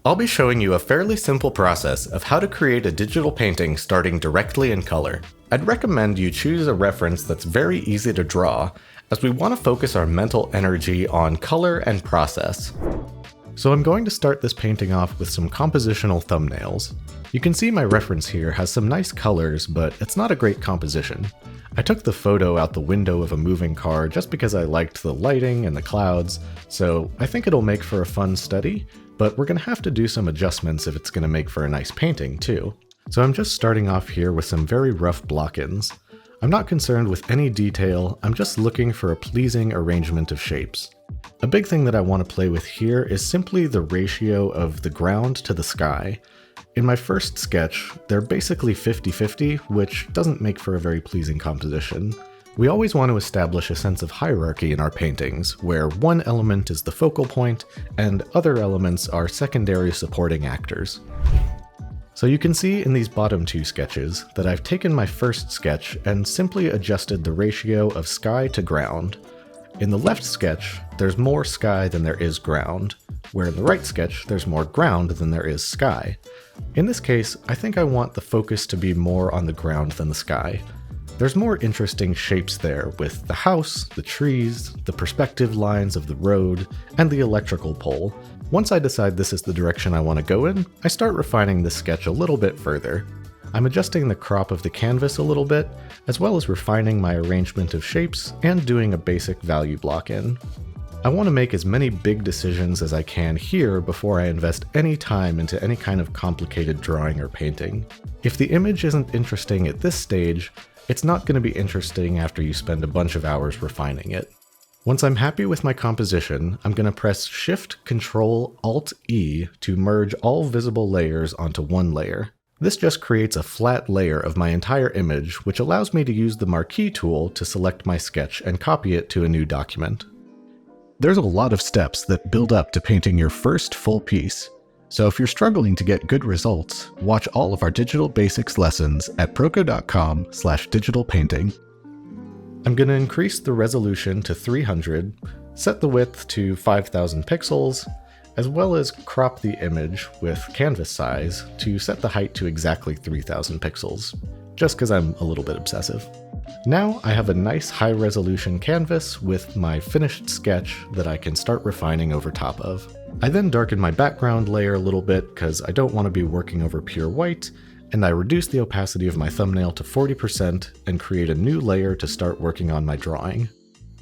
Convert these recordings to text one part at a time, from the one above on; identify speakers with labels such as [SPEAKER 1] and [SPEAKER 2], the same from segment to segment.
[SPEAKER 1] I'll be showing you a fairly simple process of how to create a digital painting starting directly in color. I'd recommend you choose a reference that's very easy to draw, as we want to focus our mental energy on color and process. So I'm going to start this painting off with some compositional thumbnails. You can see my reference here has some nice colors, but it's not a great composition. I took the photo out the window of a moving car just because I liked the lighting and the clouds, so I think it'll make for a fun study, but we're going to have to do some adjustments if it's going to make for a nice painting too. So I'm just starting off here with some very rough block-ins. I'm not concerned with any detail, I'm just looking for a pleasing arrangement of shapes. A big thing that I want to play with here is simply the ratio of the ground to the sky. In my first sketch, they're basically 50-50, which doesn't make for a very pleasing composition. We always want to establish a sense of hierarchy in our paintings, where one element is the focal point, and other elements are secondary supporting actors. So you can see in these bottom two sketches that I've taken my first sketch and simply adjusted the ratio of sky to ground. In the left sketch, there's more sky than there is ground, where in the right sketch, there's more ground than there is sky. In this case, I think I want the focus to be more on the ground than the sky. There's more interesting shapes there with the house, the trees, the perspective lines of the road, and the electrical pole. Once I decide this is the direction I want to go in, I start refining this sketch a little bit further. I'm adjusting the crop of the canvas a little bit, as well as refining my arrangement of shapes and doing a basic value block in. I want to make as many big decisions as I can here before I invest any time into any kind of complicated drawing or painting. If the image isn't interesting at this stage, it's not going to be interesting after you spend a bunch of hours refining it. Once I'm happy with my composition, I'm going to press Shift, Ctrl, Alt, E to merge all visible layers onto one layer. This just creates a flat layer of my entire image, which allows me to use the marquee tool to select my sketch and copy it to a new document. There's a lot of steps that build up to painting your first full piece. So if you're struggling to get good results, watch all of our digital basics lessons at proko.com/digitalpainting. I'm going to increase the resolution to 300, set the width to 5000 pixels, as well as crop the image with canvas size to set the height to exactly 3000 pixels, just because I'm a little bit obsessive. Now I have a nice high-resolution canvas with my finished sketch that I can start refining over top of. I then darken my background layer a little bit because I don't want to be working over pure white, and I reduce the opacity of my thumbnail to 40% and create a new layer to start working on my drawing.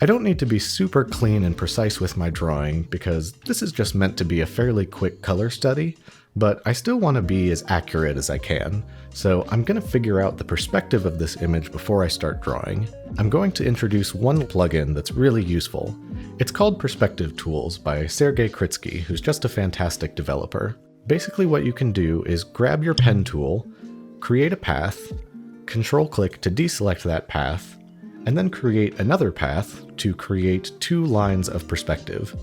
[SPEAKER 1] I don't need to be super clean and precise with my drawing because this is just meant to be a fairly quick color study, but I still want to be as accurate as I can, so I'm going to figure out the perspective of this image before I start drawing. I'm going to introduce one plugin that's really useful. It's called Perspective Tools by Sergey Kritsky, who's just a fantastic developer. Basically what you can do is grab your pen tool, create a path, Control-click to deselect that path, and then create another path to create two lines of perspective.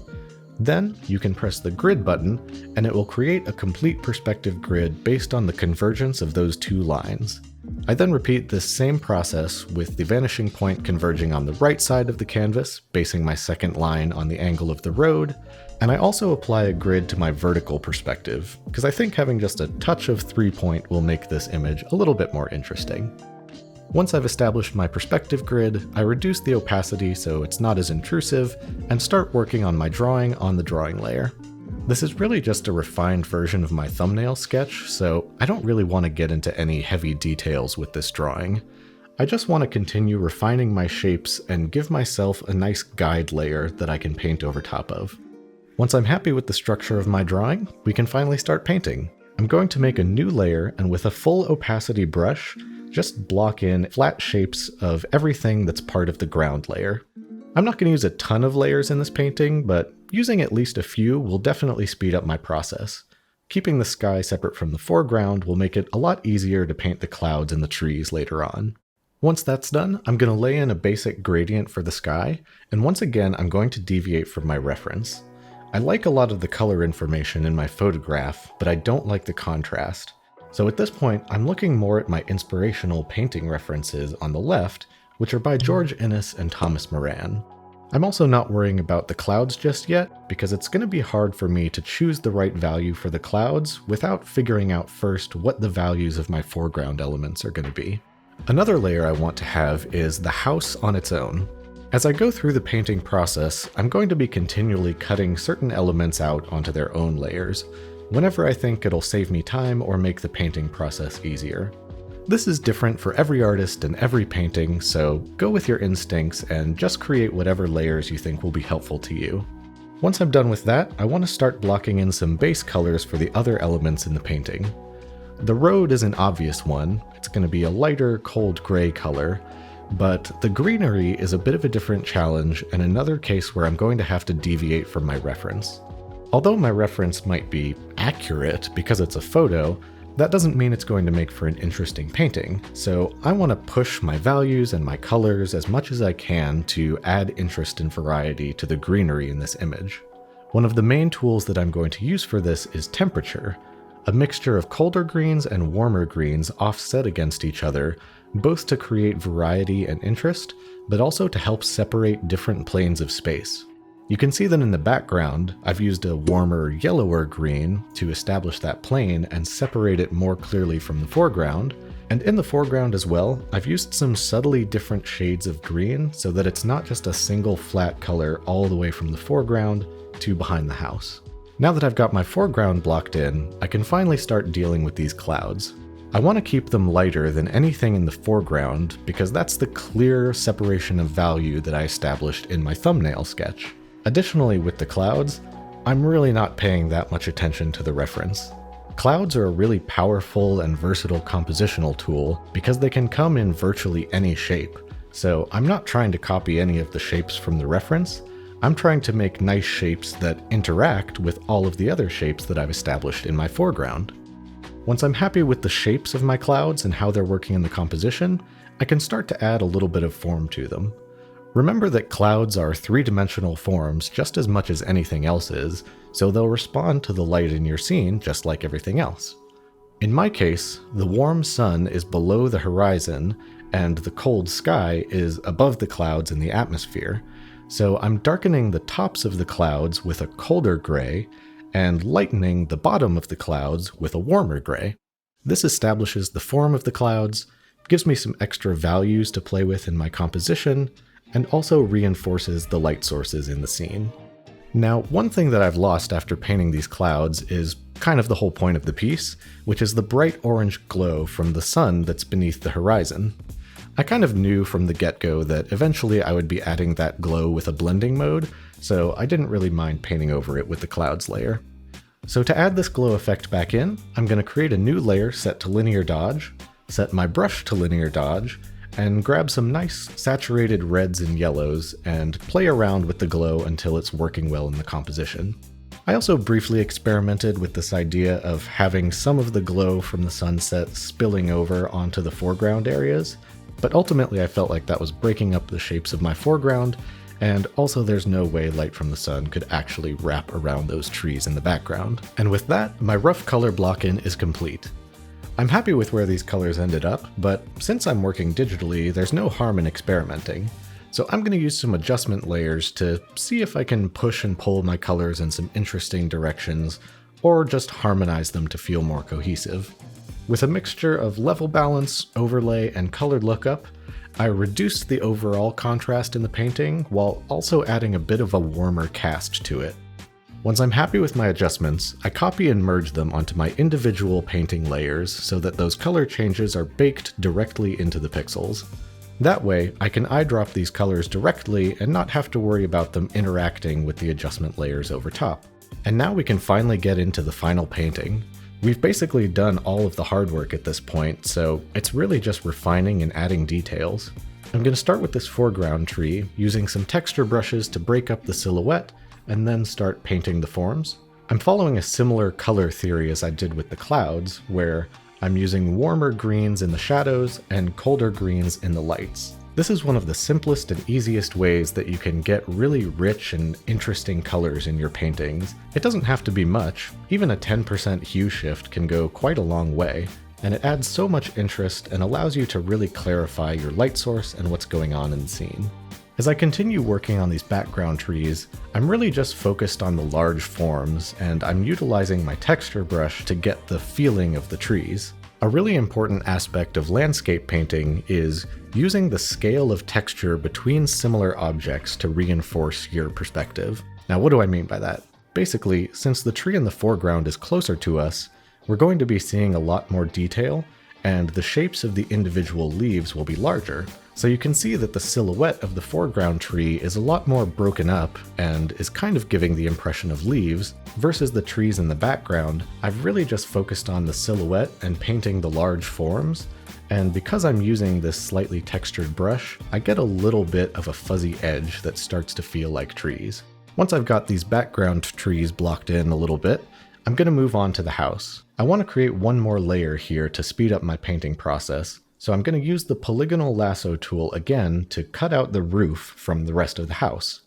[SPEAKER 1] Then you can press the grid button and it will create a complete perspective grid based on the convergence of those two lines. I then repeat this same process with the vanishing point converging on the right side of the canvas, basing my second line on the angle of the road, and I also apply a grid to my vertical perspective, because I think having just a touch of 3-point will make this image a little bit more interesting. Once I've established my perspective grid, I reduce the opacity so it's not as intrusive, and start working on my drawing on the drawing layer. This is really just a refined version of my thumbnail sketch, so I don't really want to get into any heavy details with this drawing. I just want to continue refining my shapes and give myself a nice guide layer that I can paint over top of. Once I'm happy with the structure of my drawing, we can finally start painting. I'm going to make a new layer, and with a full opacity brush, just block in flat shapes of everything that's part of the ground layer. I'm not going to use a ton of layers in this painting, but using at least a few will definitely speed up my process. Keeping the sky separate from the foreground will make it a lot easier to paint the clouds and the trees later on. Once that's done, I'm going to lay in a basic gradient for the sky, and once again I'm going to deviate from my reference. I like a lot of the color information in my photograph, but I don't like the contrast. So at this point, I'm looking more at my inspirational painting references on the left, which are by George Inness and Thomas Moran. I'm also not worrying about the clouds just yet, because it's going to be hard for me to choose the right value for the clouds without figuring out first what the values of my foreground elements are going to be. Another layer I want to have is the house on its own. As I go through the painting process, I'm going to be continually cutting certain elements out onto their own layers, whenever I think it'll save me time or make the painting process easier. This is different for every artist and every painting, so go with your instincts and just create whatever layers you think will be helpful to you. Once I'm done with that, I want to start blocking in some base colors for the other elements in the painting. The road is an obvious one. It's going to be a lighter, cold gray color, but the greenery is a bit of a different challenge and another case where I'm going to have to deviate from my reference. Although my reference might be accurate because it's a photo, that doesn't mean it's going to make for an interesting painting, so I want to push my values and my colors as much as I can to add interest and variety to the greenery in this image. One of the main tools that I'm going to use for this is temperature, a mixture of colder greens and warmer greens offset against each other, both to create variety and interest, but also to help separate different planes of space. You can see that in the background, I've used a warmer, yellower green to establish that plane and separate it more clearly from the foreground. And in the foreground as well, I've used some subtly different shades of green so that it's not just a single flat color all the way from the foreground to behind the house. Now that I've got my foreground blocked in, I can finally start dealing with these clouds. I want to keep them lighter than anything in the foreground because that's the clear separation of value that I established in my thumbnail sketch. Additionally, with the clouds, I'm really not paying that much attention to the reference. Clouds are a really powerful and versatile compositional tool because they can come in virtually any shape, so I'm not trying to copy any of the shapes from the reference. I'm trying to make nice shapes that interact with all of the other shapes that I've established in my foreground. Once I'm happy with the shapes of my clouds and how they're working in the composition, I can start to add a little bit of form to them. Remember that clouds are three-dimensional forms just as much as anything else is, so they'll respond to the light in your scene just like everything else. In my case, the warm sun is below the horizon, and the cold sky is above the clouds in the atmosphere, so I'm darkening the tops of the clouds with a colder gray, and lightening the bottom of the clouds with a warmer gray. This establishes the form of the clouds, gives me some extra values to play with in my composition, and also reinforces the light sources in the scene. Now, one thing that I've lost after painting these clouds is kind of the whole point of the piece, which is the bright orange glow from the sun that's beneath the horizon. I kind of knew from the get-go that eventually I would be adding that glow with a blending mode, so I didn't really mind painting over it with the clouds layer. So to add this glow effect back in, I'm going to create a new layer set to linear dodge, set my brush to linear dodge, and grab some nice saturated reds and yellows and play around with the glow until it's working well in the composition. I also briefly experimented with this idea of having some of the glow from the sunset spilling over onto the foreground areas, but ultimately I felt like that was breaking up the shapes of my foreground, and also there's no way light from the sun could actually wrap around those trees in the background. And with that, my rough color block-in is complete. I'm happy with where these colors ended up, but since I'm working digitally, there's no harm in experimenting. So I'm going to use some adjustment layers to see if I can push and pull my colors in some interesting directions, or just harmonize them to feel more cohesive. With a mixture of level balance, overlay, and colored lookup, I reduced the overall contrast in the painting while also adding a bit of a warmer cast to it. Once I'm happy with my adjustments, I copy and merge them onto my individual painting layers so that those color changes are baked directly into the pixels. That way, I can eyedrop these colors directly and not have to worry about them interacting with the adjustment layers over top. And now we can finally get into the final painting. We've basically done all of the hard work at this point, so it's really just refining and adding details. I'm going to start with this foreground tree, using some texture brushes to break up the silhouette, and then start painting the forms. I'm following a similar color theory as I did with the clouds, where I'm using warmer greens in the shadows and colder greens in the lights. This is one of the simplest and easiest ways that you can get really rich and interesting colors in your paintings. It doesn't have to be much. Even a 10% hue shift can go quite a long way, and it adds so much interest and allows you to really clarify your light source and what's going on in the scene. As I continue working on these background trees, I'm really just focused on the large forms, and I'm utilizing my texture brush to get the feeling of the trees. A really important aspect of landscape painting is using the scale of texture between similar objects to reinforce your perspective. Now, what do I mean by that? Basically, since the tree in the foreground is closer to us, we're going to be seeing a lot more detail, and the shapes of the individual leaves will be larger. So you can see that the silhouette of the foreground tree is a lot more broken up and is kind of giving the impression of leaves, versus the trees in the background. I've really just focused on the silhouette and painting the large forms, and because I'm using this slightly textured brush, I get a little bit of a fuzzy edge that starts to feel like trees. Once I've got these background trees blocked in a little bit, I'm going to move on to the house. I want to create one more layer here to speed up my painting process, so I'm going to use the polygonal lasso tool again to cut out the roof from the rest of the house.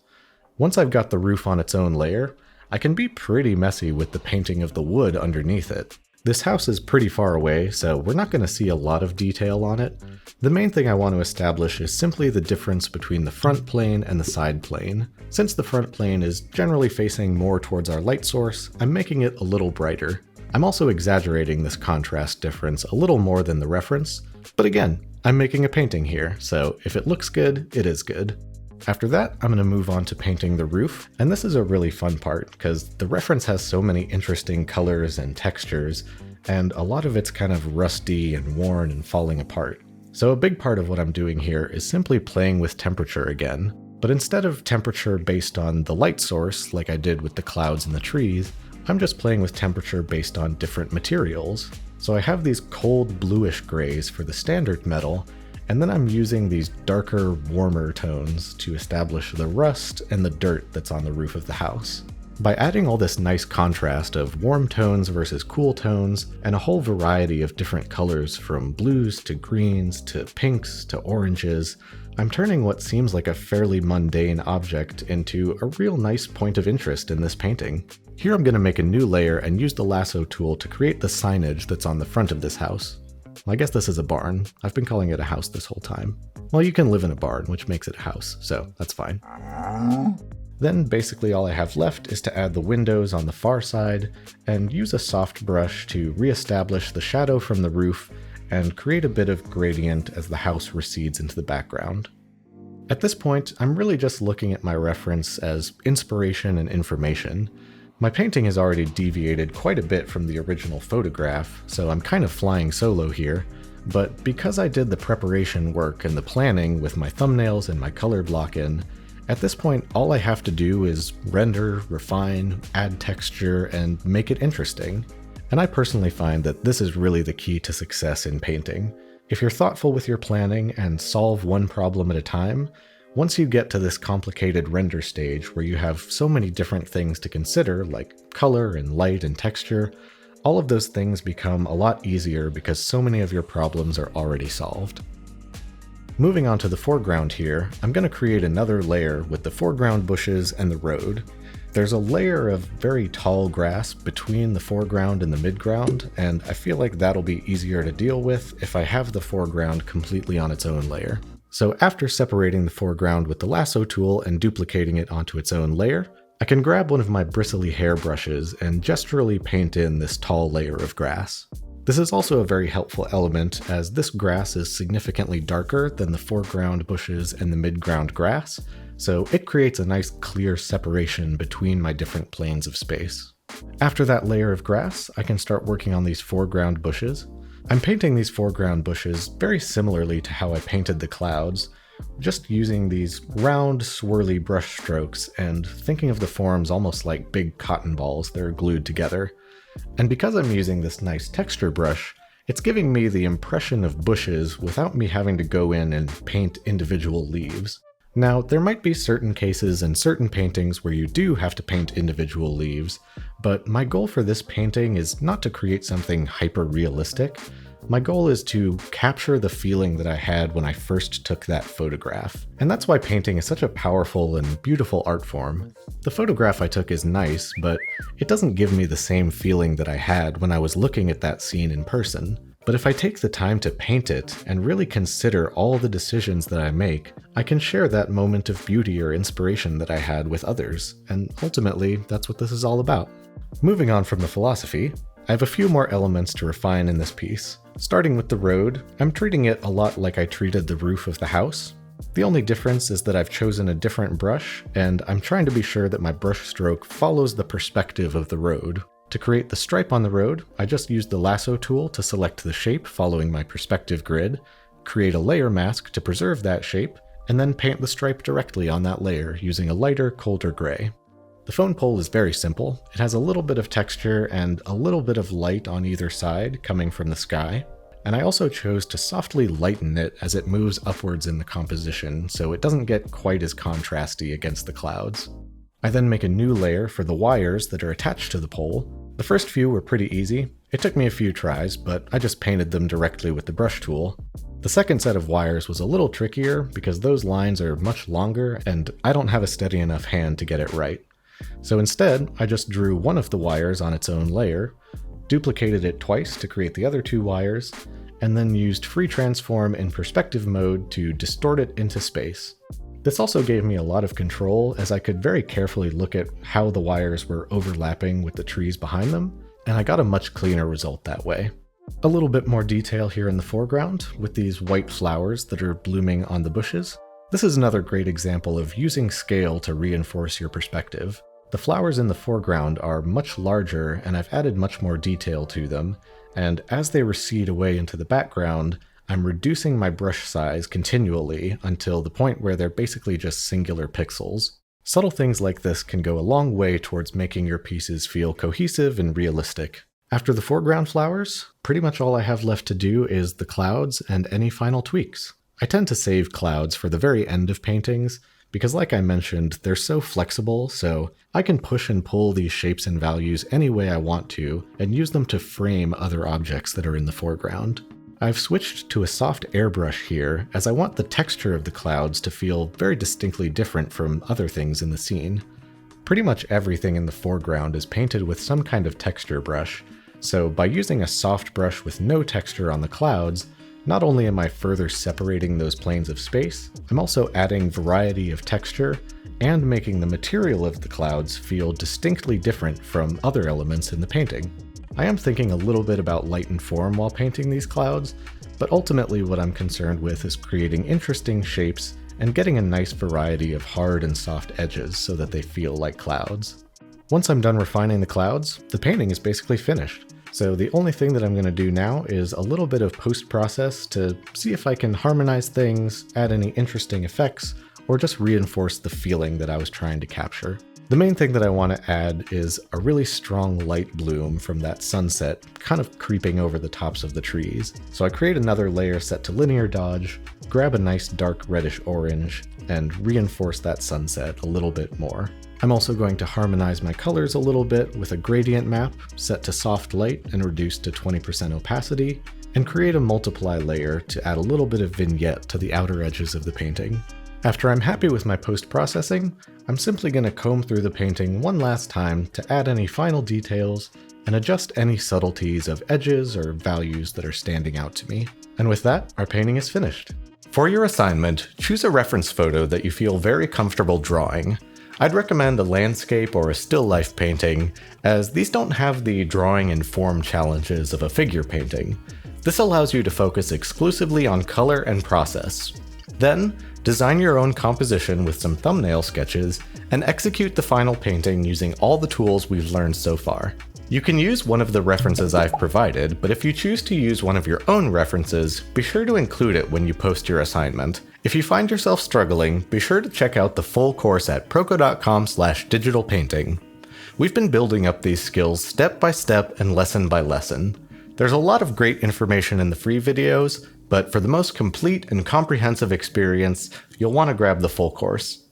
[SPEAKER 1] Once I've got the roof on its own layer, I can be pretty messy with the painting of the wood underneath it. This house is pretty far away, so we're not going to see a lot of detail on it. The main thing I want to establish is simply the difference between the front plane and the side plane. Since the front plane is generally facing more towards our light source, I'm making it a little brighter. I'm also exaggerating this contrast difference a little more than the reference, but again, I'm making a painting here, so if it looks good, it is good. After that, I'm going to move on to painting the roof, and this is a really fun part because the reference has so many interesting colors and textures, and a lot of it's kind of rusty and worn and falling apart. So a big part of what I'm doing here is simply playing with temperature again, but instead of temperature based on the light source like I did with the clouds and the trees, I'm just playing with temperature based on different materials. So I have these cold bluish grays for the standard metal, and then I'm using these darker, warmer tones to establish the rust and the dirt that's on the roof of the house. By adding all this nice contrast of warm tones versus cool tones, and a whole variety of different colors from blues to greens to pinks to oranges, I'm turning what seems like a fairly mundane object into a real nice point of interest in this painting. Here I'm going to make a new layer and use the lasso tool to create the signage that's on the front of this house. Well, I guess this is a barn. I've been calling it a house this whole time. Well, you can live in a barn, which makes it a house, so that's fine. Then basically all I have left is to add the windows on the far side and use a soft brush to reestablish the shadow from the roof and create a bit of gradient as the house recedes into the background. At this point, I'm really just looking at my reference as inspiration and information. My painting has already deviated quite a bit from the original photograph, so I'm kind of flying solo here, but because I did the preparation work and the planning with my thumbnails and my color block in, at this point all I have to do is render, refine, add texture, and make it interesting. And I personally find that this is really the key to success in painting. If you're thoughtful with your planning and solve one problem at a time, once you get to this complicated render stage where you have so many different things to consider, like color and light and texture, all of those things become a lot easier because so many of your problems are already solved. Moving on to the foreground here, I'm going to create another layer with the foreground bushes and the road. There's a layer of very tall grass between the foreground and the midground, and I feel like that'll be easier to deal with if I have the foreground completely on its own layer. So after separating the foreground with the lasso tool and duplicating it onto its own layer, I can grab one of my bristly hair brushes and gesturally paint in this tall layer of grass. This is also a very helpful element as this grass is significantly darker than the foreground bushes and the midground grass, so it creates a nice clear separation between my different planes of space. After that layer of grass, I can start working on these foreground bushes. I'm painting these foreground bushes very similarly to how I painted the clouds, just using these round, swirly brush strokes and thinking of the forms almost like big cotton balls that are glued together. And because I'm using this nice texture brush, it's giving me the impression of bushes without me having to go in and paint individual leaves. Now, there might be certain cases and certain paintings where you do have to paint individual leaves, but my goal for this painting is not to create something hyper-realistic. My goal is to capture the feeling that I had when I first took that photograph. And that's why painting is such a powerful and beautiful art form. The photograph I took is nice, but it doesn't give me the same feeling that I had when I was looking at that scene in person. But if I take the time to paint it and really consider all the decisions that I make, I can share that moment of beauty or inspiration that I had with others, and ultimately, that's what this is all about. Moving on from the philosophy, I have a few more elements to refine in this piece. Starting with the road, I'm treating it a lot like I treated the roof of the house. The only difference is that I've chosen a different brush, and I'm trying to be sure that my brush stroke follows the perspective of the road. To create the stripe on the road, I just used the lasso tool to select the shape following my perspective grid, create a layer mask to preserve that shape, and then paint the stripe directly on that layer using a lighter, colder gray. The phone pole is very simple. It has a little bit of texture and a little bit of light on either side coming from the sky. And I also chose to softly lighten it as it moves upwards in the composition, so it doesn't get quite as contrasty against the clouds. I then make a new layer for the wires that are attached to the pole. The first few were pretty easy. It took me a few tries, but I just painted them directly with the brush tool. The second set of wires was a little trickier because those lines are much longer and I don't have a steady enough hand to get it right. So instead, I just drew one of the wires on its own layer, duplicated it twice to create the other two wires, and then used free transform in perspective mode to distort it into space. This also gave me a lot of control as I could very carefully look at how the wires were overlapping with the trees behind them, and I got a much cleaner result that way. A little bit more detail here in the foreground with these white flowers that are blooming on the bushes. This is another great example of using scale to reinforce your perspective. The flowers in the foreground are much larger and I've added much more detail to them, and as they recede away into the background, I'm reducing my brush size continually until the point where they're basically just singular pixels. Subtle things like this can go a long way towards making your pieces feel cohesive and realistic. After the foreground flowers, pretty much all I have left to do is the clouds and any final tweaks. I tend to save clouds for the very end of paintings, because like I mentioned, they're so flexible, so I can push and pull these shapes and values any way I want to, and use them to frame other objects that are in the foreground. I've switched to a soft airbrush here, as I want the texture of the clouds to feel very distinctly different from other things in the scene. Pretty much everything in the foreground is painted with some kind of texture brush, so by using a soft brush with no texture on the clouds, not only am I further separating those planes of space, I'm also adding variety of texture and making the material of the clouds feel distinctly different from other elements in the painting. I am thinking a little bit about light and form while painting these clouds, but ultimately what I'm concerned with is creating interesting shapes and getting a nice variety of hard and soft edges so that they feel like clouds. Once I'm done refining the clouds, the painting is basically finished. So the only thing that I'm going to do now is a little bit of post-process to see if I can harmonize things, add any interesting effects, or just reinforce the feeling that I was trying to capture. The main thing that I want to add is a really strong light bloom from that sunset kind of creeping over the tops of the trees. So I create another layer set to linear dodge, grab a nice dark reddish orange, and reinforce that sunset a little bit more. I'm also going to harmonize my colors a little bit with a gradient map set to soft light and reduced to 20% opacity, and create a multiply layer to add a little bit of vignette to the outer edges of the painting. After I'm happy with my post-processing, I'm simply going to comb through the painting one last time to add any final details and adjust any subtleties of edges or values that are standing out to me. And with that, our painting is finished. For your assignment, choose a reference photo that you feel very comfortable drawing. I'd recommend a landscape or a still life painting, as these don't have the drawing and form challenges of a figure painting. This allows you to focus exclusively on color and process. Then, design your own composition with some thumbnail sketches, and execute the final painting using all the tools we've learned so far. You can use one of the references I've provided, but if you choose to use one of your own references, be sure to include it when you post your assignment. If you find yourself struggling, be sure to check out the full course at proko.com/digitalpainting. We've been building up these skills step by step and lesson by lesson. There's a lot of great information in the free videos, but for the most complete and comprehensive experience, you'll want to grab the full course.